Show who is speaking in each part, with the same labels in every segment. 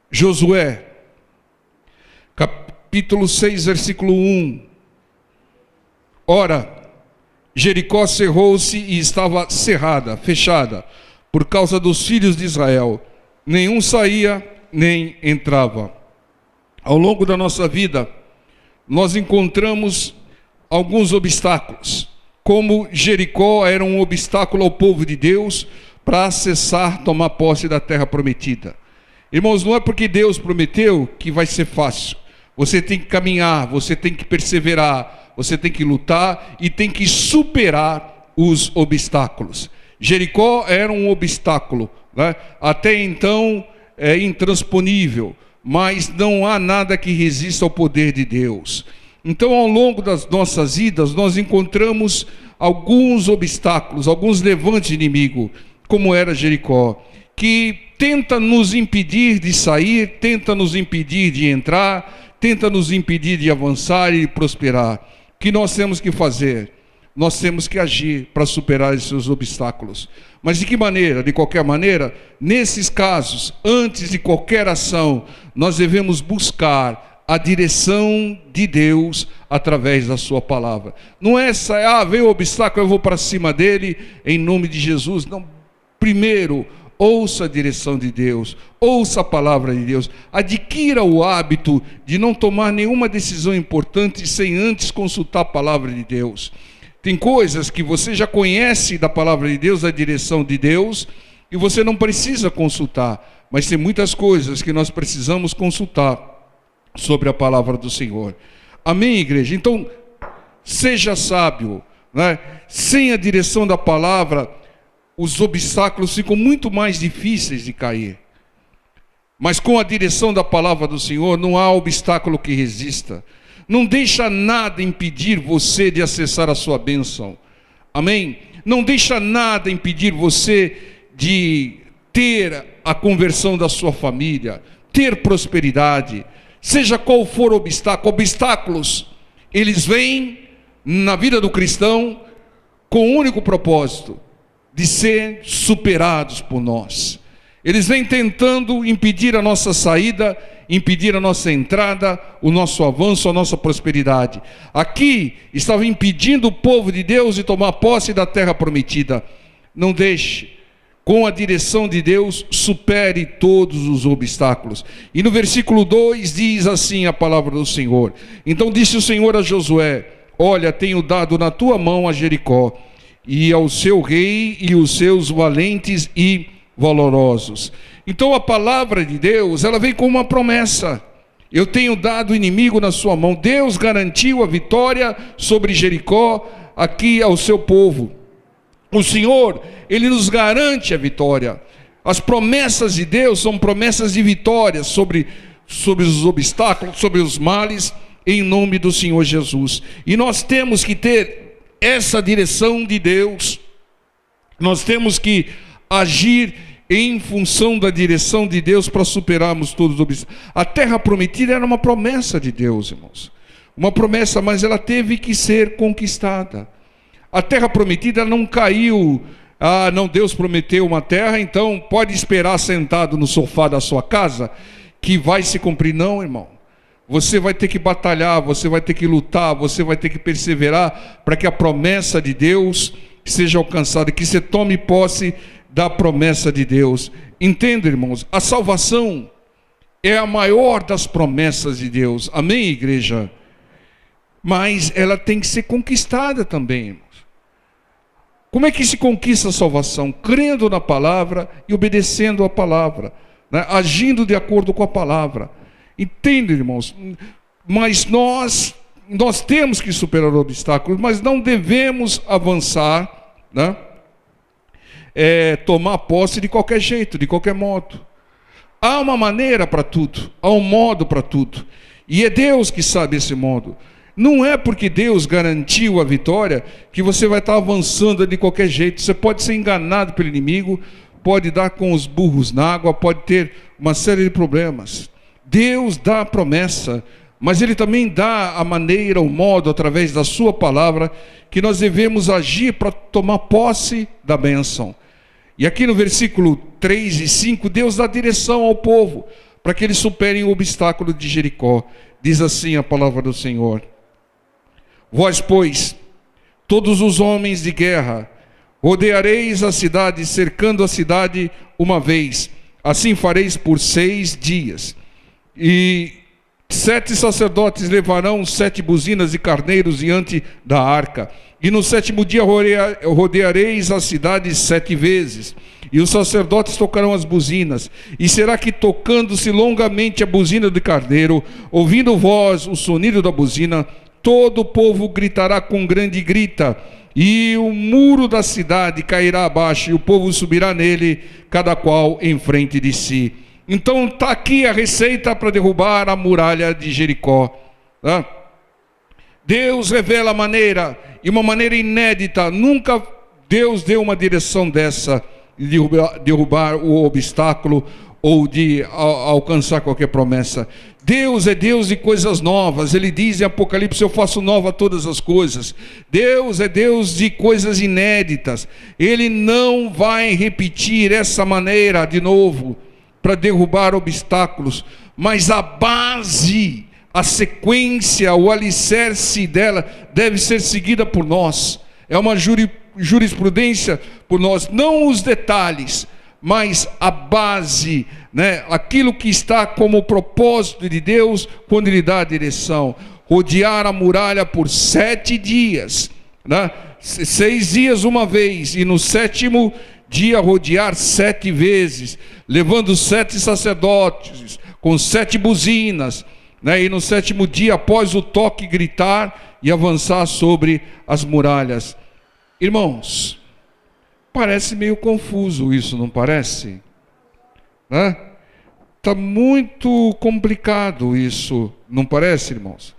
Speaker 1: Josué, capítulo 6, versículo 1. Ora, Jericó cerrou-se e estava cerrada, fechada, por causa dos filhos de Israel. Nenhum saía, nem entrava. Ao longo da nossa vida, nós encontramos alguns obstáculos. Como Jericó era um obstáculo ao povo de Deus para acessar, tomar posse da terra prometida. Irmãos, não é porque Deus prometeu que vai ser fácil. Você tem que caminhar, você tem que perseverar, você tem que lutar e tem que superar os obstáculos. Jericó era um obstáculo, né? Até então é intransponível, mas não há nada que resista ao poder de Deus. Então, ao longo das nossas vidas, nós encontramos alguns obstáculos, alguns levantes de inimigo, como era Jericó, que tenta nos impedir de sair, tenta nos impedir de entrar, tenta nos impedir de avançar e de prosperar. O que nós temos que fazer? Nós temos que agir para superar esses obstáculos. Mas de que maneira? De qualquer maneira, nesses casos, antes de qualquer ação, nós devemos buscar a direção de Deus através da sua palavra. Não é veio o obstáculo, eu vou para cima dele em nome de Jesus. Não, primeiro, ouça a direção de Deus, ouça a palavra de Deus, adquira o hábito de não tomar nenhuma decisão importante sem antes consultar a palavra de Deus. Tem coisas que você já conhece da palavra de Deus, da direção de Deus, e você não precisa consultar, mas tem muitas coisas que nós precisamos consultar sobre a palavra do Senhor. Amém, igreja? Então, seja sábio, né? Sem a direção da palavra, os obstáculos ficam muito mais difíceis de cair. Mas com a direção da palavra do Senhor, não há obstáculo que resista. Não deixa nada impedir você de acessar a sua bênção. Amém? Não deixa nada impedir você de ter a conversão da sua família, ter prosperidade. Seja qual for o obstáculo, obstáculos, eles vêm na vida do cristão com o único propósito de ser superados por nós. Eles vêm tentando impedir a nossa saída, impedir a nossa entrada, o nosso avanço, a nossa prosperidade. Aqui estava impedindo o povo de Deus de tomar posse da terra prometida. Não deixe. Com a direção de Deus, supere todos os obstáculos. E no versículo 2 diz assim a palavra do Senhor: então disse o Senhor a Josué: olha, tenho dado na tua mão a Jericó, e ao seu rei e os seus valentes e valorosos. Então a palavra de Deus, ela vem com uma promessa: eu tenho dado o inimigo na sua mão. Deus garantiu a vitória sobre Jericó aqui ao seu povo. O Senhor, Ele nos garante a vitória. As promessas de Deus são promessas de vitória sobre os obstáculos, sobre os males, em nome do Senhor Jesus. E nós temos que ter essa direção de Deus. Nós temos que agir em função da direção de Deus para superarmos todos os obstáculos. A terra prometida era uma promessa de Deus, irmãos. Uma promessa, mas ela teve que ser conquistada. A terra prometida não caiu. Não, Deus prometeu uma terra, então pode esperar sentado no sofá da sua casa que vai se cumprir. Não, irmão. Você vai ter que batalhar, você vai ter que lutar, você vai ter que perseverar para que a promessa de Deus seja alcançada, que você tome posse da promessa de Deus. Entenda, irmãos, a salvação é a maior das promessas de Deus. Amém, igreja? Mas ela tem que ser conquistada também, irmãos. Como é que se conquista a salvação? Crendo na palavra e obedecendo a palavra, né? Agindo de acordo com a palavra. Entende, irmãos? Mas nós temos que superar obstáculos, mas não devemos avançar, né? Tomar posse de qualquer jeito, de qualquer modo. Há uma maneira para tudo, há um modo para tudo, e é Deus que sabe esse modo. Não é porque Deus garantiu a vitória que você vai estar avançando de qualquer jeito. Você pode ser enganado pelo inimigo, pode dar com os burros na água, pode ter uma série de problemas. Deus dá a promessa, mas Ele também dá a maneira, o modo, através da sua palavra, que nós devemos agir para tomar posse da bênção. E aqui no versículo 3 e 5, Deus dá direção ao povo, para que eles superem o obstáculo de Jericó. Diz assim a palavra do Senhor: vós, pois, todos os homens de guerra, rodeareis a cidade, cercando a cidade uma vez. Assim fareis por 6 dias. E 7 sacerdotes levarão 7 buzinas de carneiros diante da arca. E no 7º dia rodeareis a cidade 7 vezes. E os sacerdotes tocarão as buzinas. E será que, tocando-se longamente a buzina do carneiro, ouvindo vós o sonido da buzina, todo o povo gritará com grande grita, e o muro da cidade cairá abaixo, e o povo subirá nele, cada qual em frente de si. Então está aqui a receita para derrubar a muralha de Jericó. Deus revela a maneira, e uma maneira inédita. Nunca Deus deu uma direção dessa, de derrubar o obstáculo ou de alcançar qualquer promessa. Deus é Deus de coisas novas. Ele diz em Apocalipse: eu faço nova todas as coisas. Deus é Deus de coisas inéditas. Ele não vai repetir essa maneira de novo para derrubar obstáculos, mas a base, a sequência, o alicerce dela deve ser seguida por nós. É uma jurisprudência por nós, não os detalhes, mas a base, né? Aquilo que está como propósito de Deus quando Ele dá a direção. Rodear a muralha por 7 dias, né? 6 dias uma vez, e no 7º dia rodear 7 vezes, levando 7 sacerdotes com 7 buzinas, né? E no 7º dia, após o toque, gritar e avançar sobre as muralhas. Irmãos, parece meio confuso isso, não parece? Está muito complicado isso, não parece, irmãos?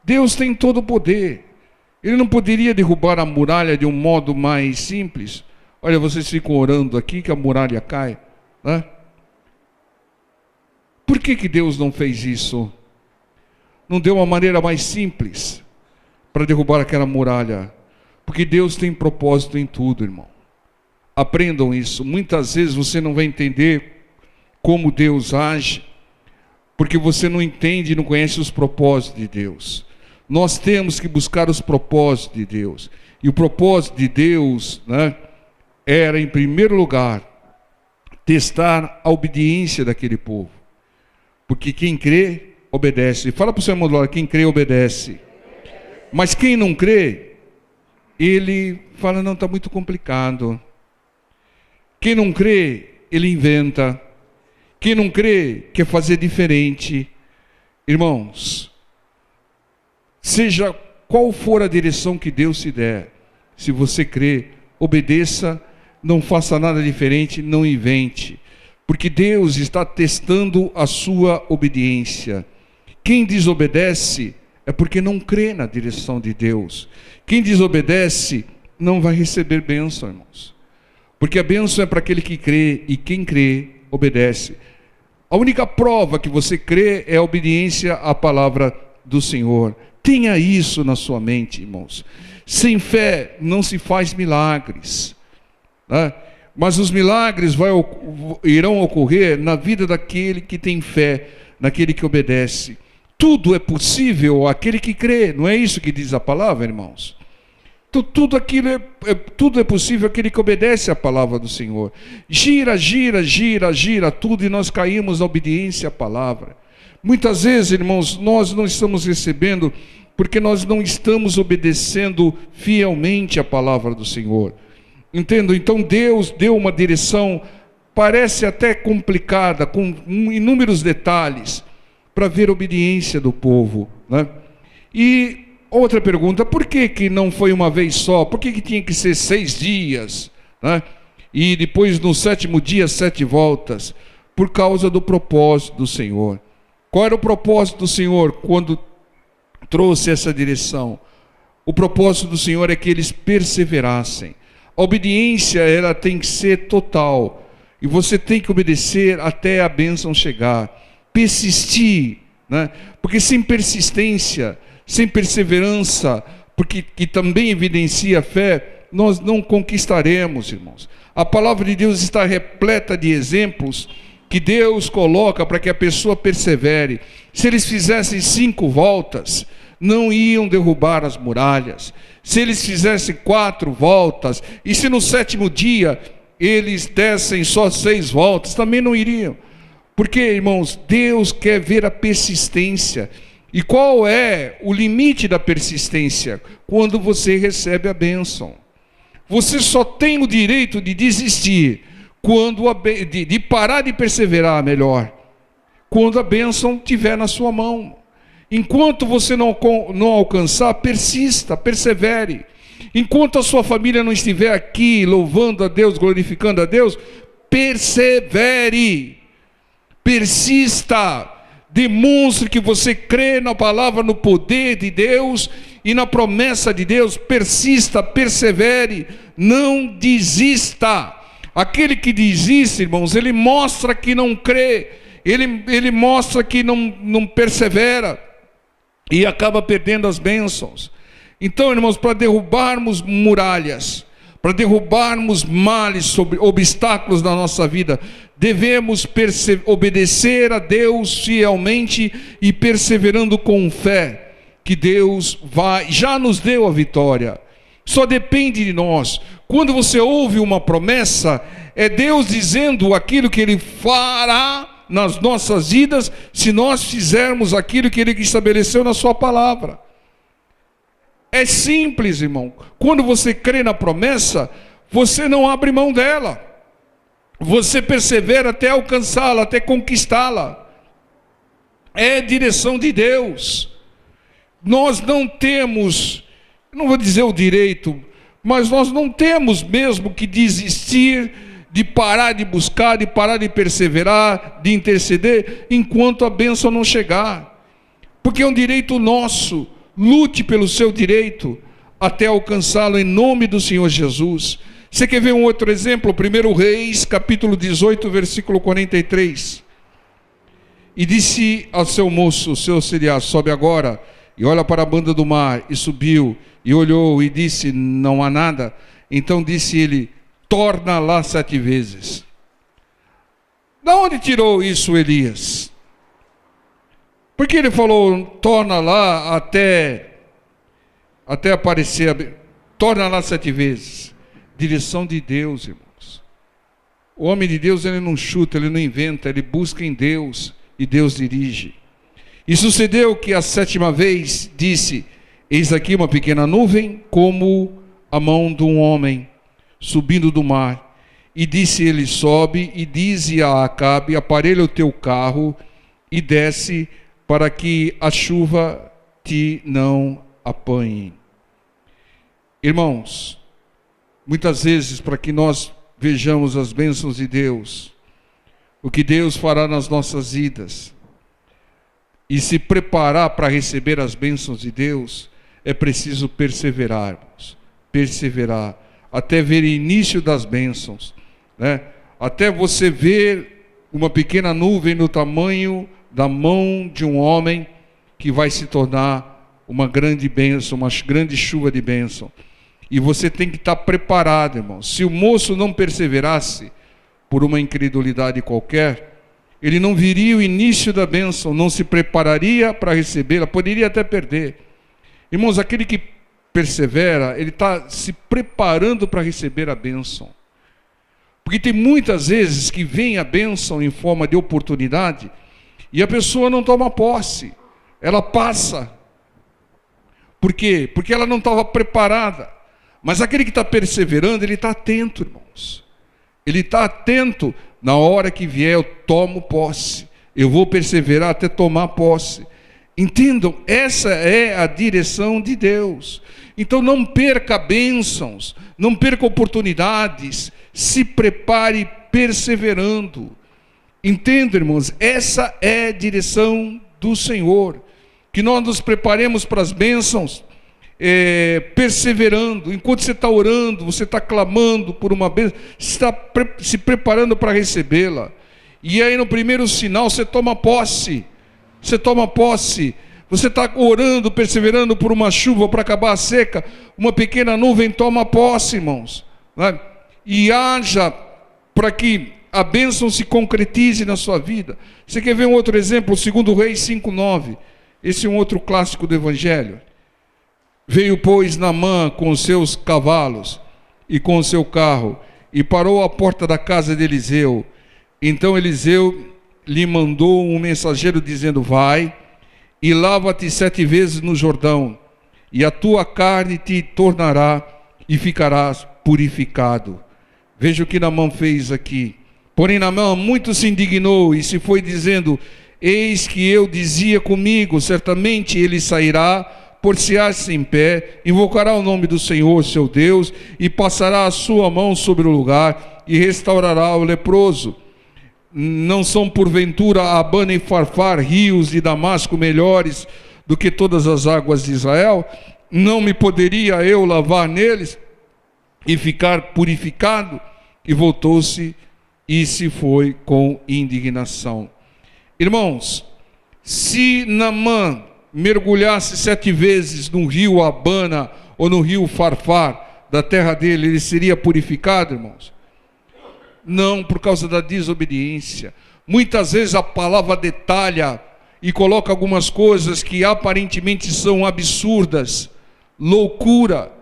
Speaker 1: Deus tem todo o poder. Ele não poderia derrubar a muralha de um modo mais simples? Olha, vocês ficam orando aqui que a muralha cai, né? Por que Deus não fez isso? Não deu uma maneira mais simples para derrubar aquela muralha? Porque Deus tem propósito em tudo, irmão. Aprendam isso. Muitas vezes você não vai entender como Deus age, porque você não entende e não conhece os propósitos de Deus. Nós temos que buscar os propósitos de Deus. E o propósito de Deus, né, era, em primeiro lugar, testar a obediência daquele povo. Porque quem crê, obedece. Fala para o seu irmão do lado: quem crê, obedece. Mas quem não crê, ele fala: não, está muito complicado. Quem não crê, ele inventa. Quem não crê, quer fazer diferente. Irmãos, seja qual for a direção que Deus te der, se você crê, obedeça, não faça nada diferente, não invente. Porque Deus está testando a sua obediência. Quem desobedece é porque não crê na direção de Deus. Quem desobedece não vai receber bênção, irmãos. Porque a bênção é para aquele que crê, e quem crê, obedece. A única prova que você crê é a obediência à palavra do Senhor. Tenha isso na sua mente, irmãos. Sem fé não se faz milagres, né? Mas os milagres irão ocorrer na vida daquele que tem fé, naquele que obedece. Tudo é possível àquele que crê. Não é isso que diz a palavra, irmãos? Então, tudo é possível àquele que obedece à palavra do Senhor. Gira tudo, e nós caímos na obediência à palavra. Muitas vezes, irmãos, nós não estamos recebendo porque nós não estamos obedecendo fielmente à palavra do Senhor. Entendo? Então Deus deu uma direção, parece até complicada, com inúmeros detalhes, para ver a obediência do povo, né? E outra pergunta: por que não foi uma vez só? Por que tinha que ser 6 dias, né? E depois no 7º dia 7 voltas? Por causa do propósito do Senhor. Qual era o propósito do Senhor quando trouxe essa direção? O propósito do Senhor é que eles perseverassem. A obediência, ela tem que ser total, e você tem que obedecer até a bênção chegar. Persistir, né? Porque sem persistência, sem perseverança, porque que também evidencia a fé, nós não conquistaremos, irmãos. A palavra de Deus está repleta de exemplos que Deus coloca para que a pessoa persevere. Se eles fizessem 5 voltas, não iam derrubar as muralhas. Se eles fizessem 4 voltas, e se no 7º dia eles dessem só 6 voltas, também não iriam. Porque, irmãos, Deus quer ver a persistência. E qual é o limite da persistência? Quando você recebe a bênção. Você só tem o direito de desistir, de parar de perseverar, melhor, quando a bênção estiver na sua mão. Enquanto você não alcançar, persista, persevere. Enquanto a sua família não estiver aqui louvando a Deus, glorificando a Deus, persevere, persista, demonstre que você crê na palavra, no poder de Deus e na promessa de Deus. Persista, persevere, não desista. Aquele que desiste, irmãos, ele mostra que não crê, ele mostra que não persevera e acaba perdendo as bênçãos. Então, irmãos, para derrubarmos muralhas, para derrubarmos males, obstáculos na nossa vida, devemos obedecer a Deus fielmente e perseverando com fé, que Deus já nos deu a vitória. Só depende de nós. Quando você ouve uma promessa, é Deus dizendo aquilo que Ele fará nas nossas vidas, se nós fizermos aquilo que Ele estabeleceu na sua palavra. É simples, irmão. Quando você crê na promessa, você não abre mão dela. Você persevera até alcançá-la, até conquistá-la. É direção de Deus. Nós não temos, não vou dizer o direito, mas nós não temos mesmo que desistir, de parar de buscar, de parar de perseverar, de interceder, enquanto a bênção não chegar. Porque é um direito nosso. Lute pelo seu direito até alcançá-lo em nome do Senhor Jesus. Você quer ver um outro exemplo? 1 Reis, capítulo 18, versículo 43. E disse ao seu moço, o seu auxiliar: sobe agora e olha para a banda do mar. E subiu e olhou e disse: não há nada. Então disse ele: torna lá 7 vezes. Da onde tirou isso Elias? Porque ele falou, torna lá até aparecer, torna lá 7 vezes. Direção de Deus, irmãos. O homem de Deus, ele não chuta, ele não inventa, ele busca em Deus e Deus dirige. E sucedeu que a 7ª vez disse: eis aqui uma pequena nuvem, como a mão de um homem, subindo do mar. E disse ele: sobe e dize a Acabe: aparelha o teu carro e desce, para que a chuva te não apanhe. Irmãos, muitas vezes, para que nós vejamos as bênçãos de Deus, o que Deus fará nas nossas vidas, e se preparar para receber as bênçãos de Deus, é preciso perseverarmos, perseverar, até ver o início das bênçãos, né? Até você ver uma pequena nuvem no tamanho da mão de um homem, que vai se tornar uma grande bênção, uma grande chuva de bênção. E você tem que estar preparado, irmão. Se o moço não perseverasse por uma incredulidade qualquer, ele não viria o início da bênção, não se prepararia para recebê-la, poderia até perder. Irmãos, aquele que persevera, ele está se preparando para receber a bênção. Porque tem muitas vezes que vem a bênção em forma de oportunidade, e a pessoa não toma posse, ela passa. Por quê? Porque ela não estava preparada. Mas aquele que está perseverando, ele está atento, irmãos. Ele está atento. Na hora que vier, eu tomo posse. Eu vou perseverar até tomar posse. Entendam, essa é a direção de Deus. Então não perca bênçãos, não perca oportunidades. Se prepare perseverando. Entenda, irmãos, essa é a direção do Senhor. Que nós nos preparemos para as bênçãos, perseverando. Enquanto você está orando, você está clamando por uma bênção, você está se preparando para recebê-la. E aí no primeiro sinal você toma posse. Você toma posse. Você está orando, perseverando por uma chuva para acabar a seca. Uma pequena nuvem toma posse, irmãos, né? E haja para que a bênção se concretize na sua vida. Você quer ver um outro exemplo? 2 Reis 5:9. Esse é um outro clássico do Evangelho. Veio, pois, Naamã com os seus cavalos e com o seu carro, e parou à porta da casa de Eliseu. Então Eliseu lhe mandou um mensageiro dizendo: vai e lava-te 7 vezes no Jordão, e a tua carne te tornará e ficarás purificado. Veja o que Naamã fez aqui. Porém Naamã muito se indignou e se foi dizendo: eis que eu dizia comigo, certamente ele sairá, por-se-á em pé, invocará o nome do Senhor seu Deus, e passará a sua mão sobre o lugar, e restaurará o leproso. Não são porventura Abana e Farfar, rios de Damasco, melhores do que todas as águas de Israel? Não me poderia eu lavar neles e ficar purificado? E voltou-se e se foi com indignação. Irmãos, se Naamã mergulhasse 7 vezes no rio Abana ou no rio Farfar da terra dele, ele seria purificado, irmãos? Não, por causa da desobediência. Muitas vezes a palavra detalha e coloca algumas coisas que aparentemente são absurdas, loucura,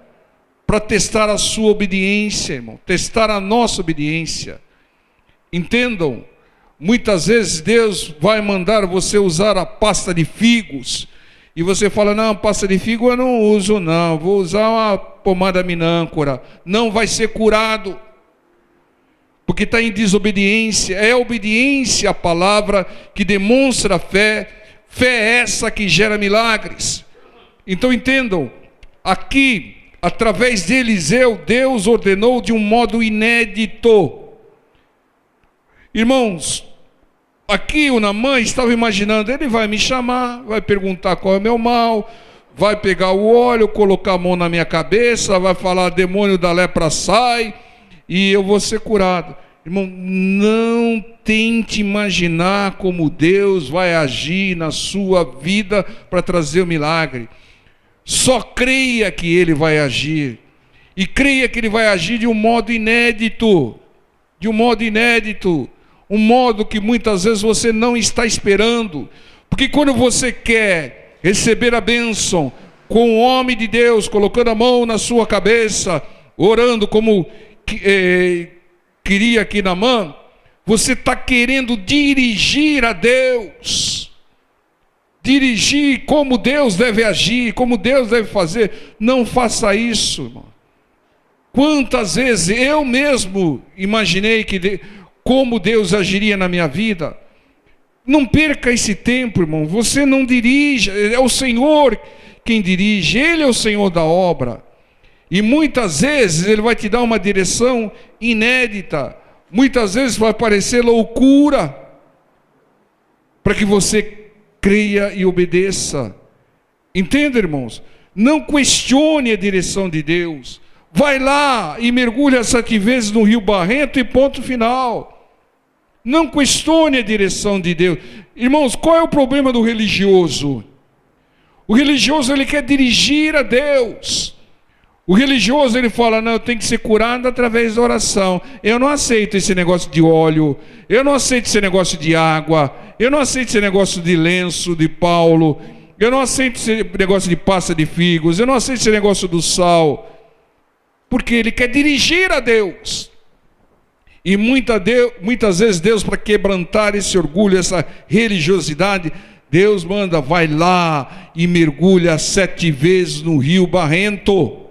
Speaker 1: para testar a sua obediência, irmão, testar a nossa obediência. Entendam, muitas vezes Deus vai mandar você usar a pasta de figos, e você fala: não, pasta de figo eu não uso não, vou usar uma pomada minâncora. Não vai ser curado, porque está em desobediência. É a obediência à palavra que demonstra fé. Fé é essa que gera milagres. Então entendam, aqui, através de Eliseu, Deus ordenou de um modo inédito. Irmãos, aqui o Naamã estava imaginando: ele vai me chamar, vai perguntar qual é o meu mal, vai pegar o óleo, colocar a mão na minha cabeça, vai falar: demônio da lepra sai, e eu vou ser curado. Irmão, não tente imaginar como Deus vai agir na sua vida para trazer o milagre. Só creia que Ele vai agir. E creia que Ele vai agir de um modo inédito. De um modo inédito. Um modo que muitas vezes você não está esperando. Porque quando você quer receber a bênção com o homem de Deus, colocando a mão na sua cabeça, orando como queria aqui Naamã, você está querendo dirigir a Deus. Dirigir como Deus deve agir, como Deus deve fazer. Não faça isso, irmão. Quantas vezes eu mesmo imaginei como Deus agiria na minha vida. Não perca esse tempo, irmão. Você não dirige, é o Senhor quem dirige. Ele é o Senhor da obra. E muitas vezes Ele vai te dar uma direção inédita. Muitas vezes vai parecer loucura, para que você creia e obedeça. Entenda, irmãos? Não questione a direção de Deus. Vai lá e mergulha 7 vezes no rio barrento e ponto final. Não questione a direção de Deus. Irmãos, qual é o problema do religioso? O religioso, ele quer dirigir a Deus. O religioso, ele fala: não, eu tenho que ser curado através da oração. Eu não aceito esse negócio de óleo. Eu não aceito esse negócio de água. Eu não aceito esse negócio de lenço de Paulo. Eu não aceito esse negócio de pasta de figos. Eu não aceito esse negócio do sal. Porque ele quer dirigir a Deus. E muitas vezes Deus, para quebrantar esse orgulho, essa religiosidade, Deus manda: vai lá e mergulha 7 vezes no rio barrento.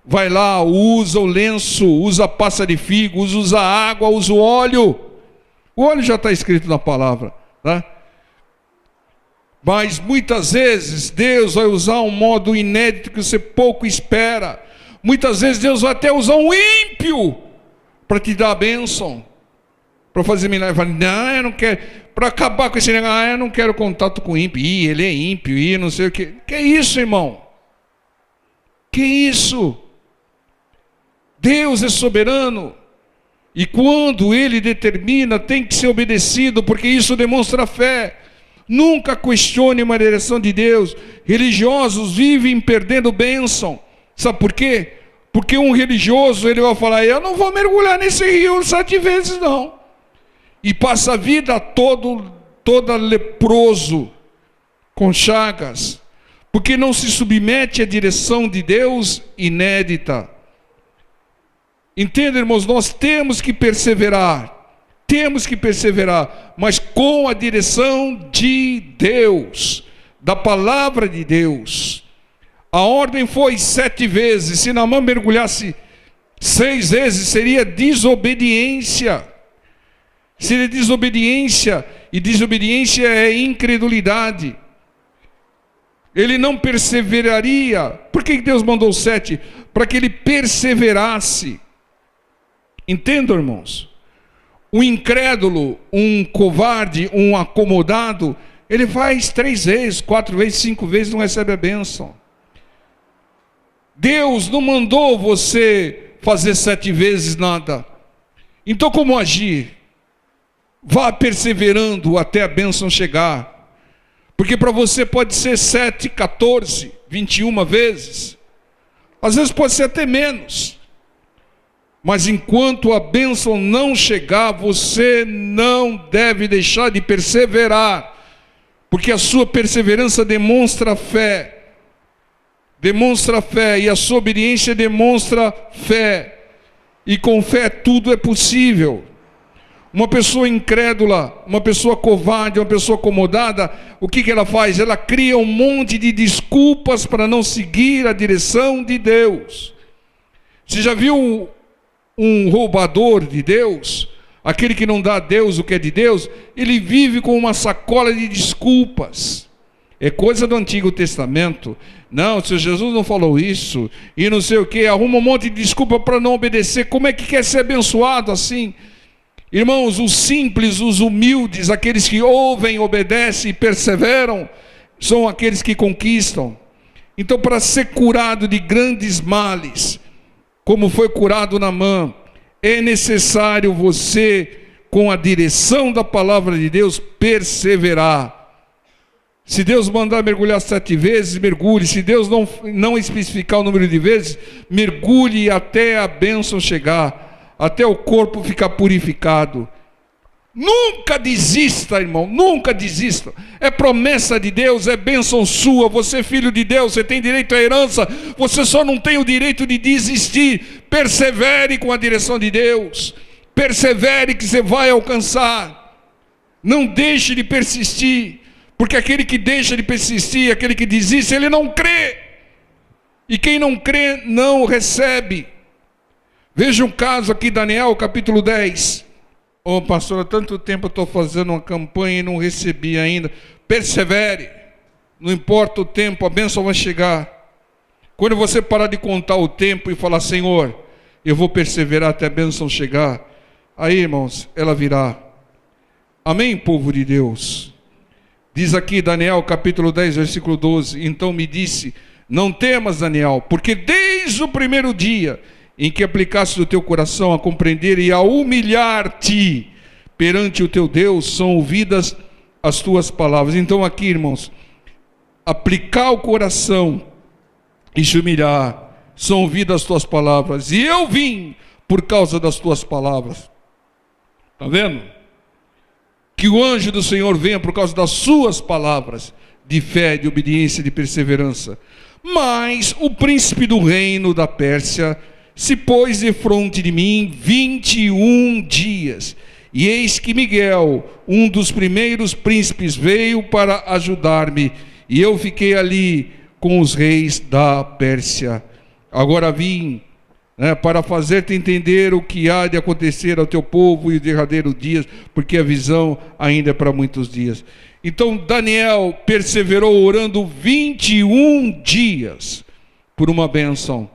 Speaker 1: Vai lá, usa o lenço, usa a pasta de figo, usa a água, usa o óleo. O óleo já está escrito na palavra, tá? Mas muitas vezes Deus vai usar um modo inédito que você pouco espera. Muitas vezes Deus vai até usar um ímpio para te dar a bênção, para fazer milagre. Fala: não, eu não quero, para acabar com esse negócio. Eu não quero contato com ímpio. Ele é ímpio, não sei o que. Que isso, irmão? Que isso? Deus é soberano, e quando Ele determina, tem que ser obedecido, porque isso demonstra fé. Nunca questione uma direção de Deus. Religiosos vivem perdendo bênção. Sabe por quê? Porque um religioso, ele vai falar: eu não vou mergulhar nesse rio 7 vezes não. e passa a vida toda leproso, com chagas, porque não se submete à direção de Deus inédita. Entenda, irmãos, nós temos que perseverar, mas com a direção de Deus, da palavra de Deus. A ordem foi 7 vezes, se Naamã mergulhasse 6 vezes, seria desobediência. Seria desobediência, e desobediência é incredulidade. Ele não perseveraria. Por que Deus mandou 7? Para que ele perseverasse. Entendam, irmãos? Um incrédulo, um covarde, um acomodado, ele faz 3 vezes, 4 vezes, 5 vezes, não recebe a bênção. Deus não mandou você fazer 7 vezes nada. Então como agir? Vá perseverando até a bênção chegar. Porque para você pode ser 7, 14, 21 vezes. Às vezes pode ser até menos. Mas enquanto a bênção não chegar, você não deve deixar de perseverar. Porque a sua perseverança demonstra fé. Demonstra fé, e a sua obediência demonstra fé. E com fé tudo é possível. Uma pessoa incrédula, uma pessoa covarde, uma pessoa acomodada, o que ela faz? Ela cria um monte de desculpas para não seguir a direção de Deus. Você já viu um roubador de Deus? Aquele que não dá a Deus o que é de Deus? Ele vive com uma sacola de desculpas. É coisa do Antigo Testamento. Não, o Senhor Jesus não falou isso, e não sei o que, arruma um monte de desculpa para não obedecer. Como é que quer ser abençoado assim? Irmãos, os simples, os humildes, aqueles que ouvem, obedecem e perseveram, são aqueles que conquistam. Então, para ser curado de grandes males, como foi curado Naamã, é necessário você, com a direção da palavra de Deus, perseverar. Se Deus mandar mergulhar 7 vezes, mergulhe. Se Deus não especificar o número de vezes, mergulhe até a bênção chegar, até o corpo ficar purificado. Nunca desista, irmão, nunca desista. É promessa de Deus, é bênção sua. Você é filho de Deus, você tem direito à herança. Você só não tem o direito de desistir. Persevere com a direção de Deus. Persevere que você vai alcançar. Não deixe de persistir, porque aquele que deixa de persistir, aquele que desiste, ele não crê. E quem não crê não recebe. Veja um caso aqui, Daniel, capítulo 10. Ô pastor, há tanto tempo eu estou fazendo uma campanha e não recebi ainda. Persevere. Não importa o tempo, a bênção vai chegar. Quando você parar de contar o tempo e falar, Senhor, eu vou perseverar até a bênção chegar, aí, irmãos, ela virá. Amém, povo de Deus? Diz aqui Daniel, capítulo 10, versículo 12. Então me disse, não temas, Daniel, porque desde o primeiro dia em que aplicaste o teu coração a compreender e a humilhar-te perante o teu Deus, são ouvidas as tuas palavras. Então aqui, irmãos, aplicar o coração e se humilhar, são ouvidas as tuas palavras. E eu vim por causa das tuas palavras. Está vendo? Que o anjo do Senhor venha por causa das suas palavras de fé, de obediência, de perseverança. Mas o príncipe do reino da Pérsia se pôs defronte de mim 21 dias. E eis que Miguel, um dos primeiros príncipes, veio para ajudar-me. E eu fiquei ali com os reis da Pérsia. Agora vim para fazer-te entender o que há de acontecer ao teu povo e os derradeiros dias, porque a visão ainda é para muitos dias. Então Daniel perseverou orando 21 dias por uma bênção.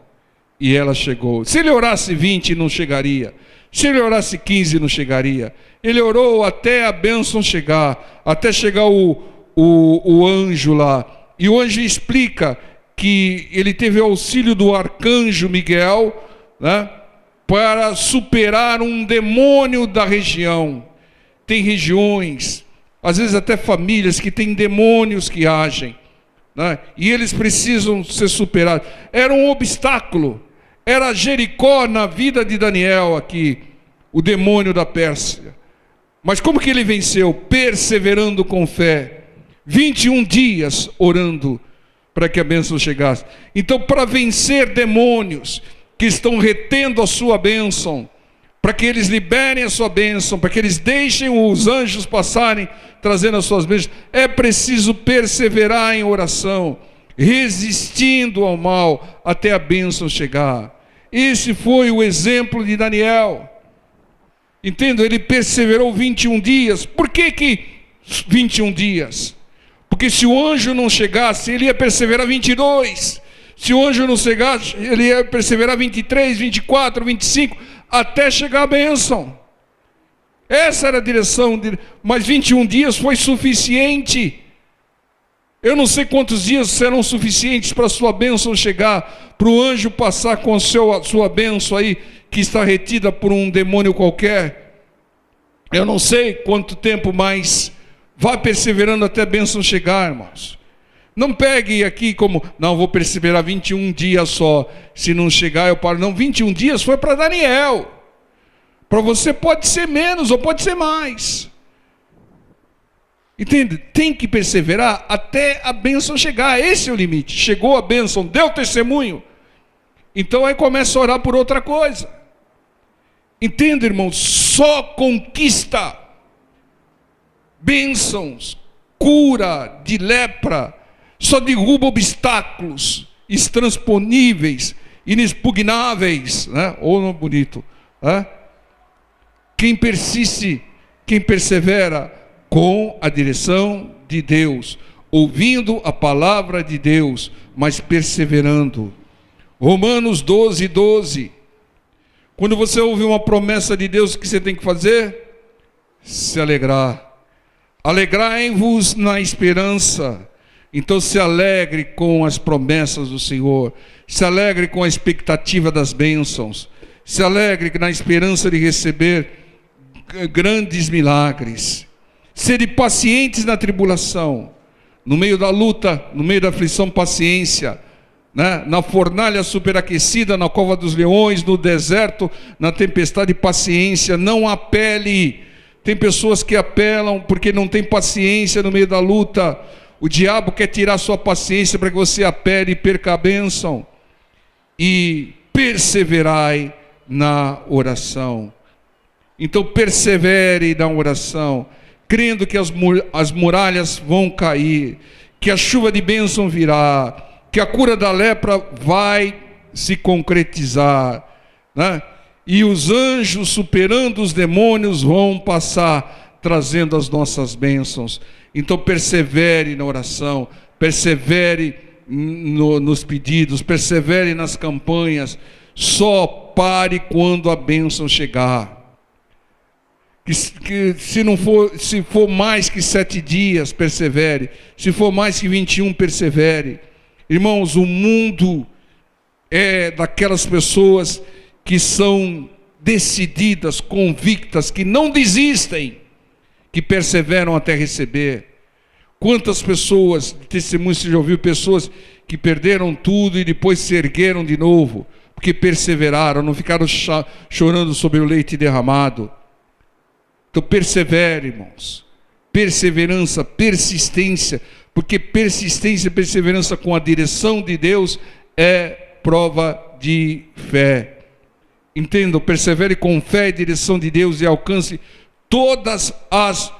Speaker 1: E ela chegou. Se ele orasse 20, não chegaria. Se ele orasse 15, não chegaria. Ele orou até a bênção chegar, até chegar o anjo lá. E o anjo explica que ele teve auxílio do arcanjo Miguel, para superar um demônio da região. Tem regiões, às vezes até famílias, que têm demônios que agem, e eles precisam ser superados. Era um obstáculo. Era Jericó na vida de Daniel aqui, o demônio da Pérsia. Mas como que ele venceu? Perseverando com fé. 21 dias orando para que a bênção chegasse. Então, para vencer demônios que estão retendo a sua bênção, para que eles liberem a sua bênção, para que eles deixem os anjos passarem, trazendo as suas bênçãos, é preciso perseverar em oração, resistindo ao mal até a bênção chegar. Esse foi o exemplo de Daniel. Entendo, ele perseverou 21 dias. Por que 21 dias? Porque se o anjo não chegasse, ele ia perseverar 22. Se o anjo não chegasse, ele ia perseverar 23, 24, 25, até chegar a bênção. Essa era a direção dele. Mas 21 dias foi suficiente. Eu não sei quantos dias serão suficientes para a sua bênção chegar, para o anjo passar com a sua bênção aí, que está retida por um demônio qualquer. Eu não sei quanto tempo mais. Vá perseverando até a bênção chegar, irmãos. Não pegue aqui como, não, vou perseverar 21 dias só. Se não chegar, eu paro. Não, 21 dias foi para Daniel. Para você pode ser menos ou pode ser mais. Entende? Tem que perseverar até a bênção chegar. Esse é o limite. Chegou a bênção, deu testemunho. Então aí começa a orar por outra coisa. Entende, irmãos? Só conquista, bênçãos, cura de lepra, só derruba obstáculos intransponíveis, inexpugnáveis, né? Ou não bonito, né? Quem persiste, quem persevera com a direção de Deus, ouvindo a palavra de Deus, mas perseverando. Romanos 12, 12. Quando você ouve uma promessa de Deus, o que você tem que fazer? Se alegrar. Alegrai-vos na esperança. Então se alegre com as promessas do Senhor. Se alegre com a expectativa das bênçãos. Se alegre na esperança de receber grandes milagres. Sede pacientes na tribulação. No meio da luta, no meio da aflição, paciência. Né? Na fornalha superaquecida, na cova dos leões, no deserto, na tempestade, paciência. Não apele. Tem pessoas que apelam porque não tem paciência no meio da luta. O diabo quer tirar sua paciência para que você apele e perca a bênção. E perseverai na oração. Então persevere na oração, crendo que as muralhas vão cair, que a chuva de bênção virá, que a cura da lepra vai se concretizar, né? E os anjos, superando os demônios, vão passar, trazendo as nossas bênçãos. Então persevere na oração, persevere nos pedidos, persevere nas campanhas. Só pare quando a bênção chegar. Que se for mais que 7 dias, persevere. Se for mais que 21, persevere. Irmãos, o mundo é daquelas pessoas que são decididas, convictas, que não desistem, que perseveram até receber. Quantas pessoas, testemunho você já ouviu, pessoas que perderam tudo e depois se ergueram de novo, porque perseveraram, não ficaram chorando sobre o leite derramado. Então persevere, irmãos. Perseverança, persistência, porque persistência e perseverança com a direção de Deus é prova de fé. Entendam, persevere com fé e direção de Deus e alcance todas as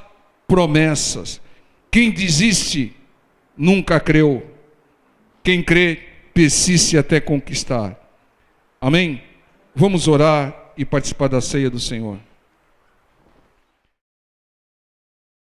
Speaker 1: promessas. Quem desiste nunca creu. Quem crê persiste até conquistar. Amém? Vamos orar e participar da ceia do Senhor.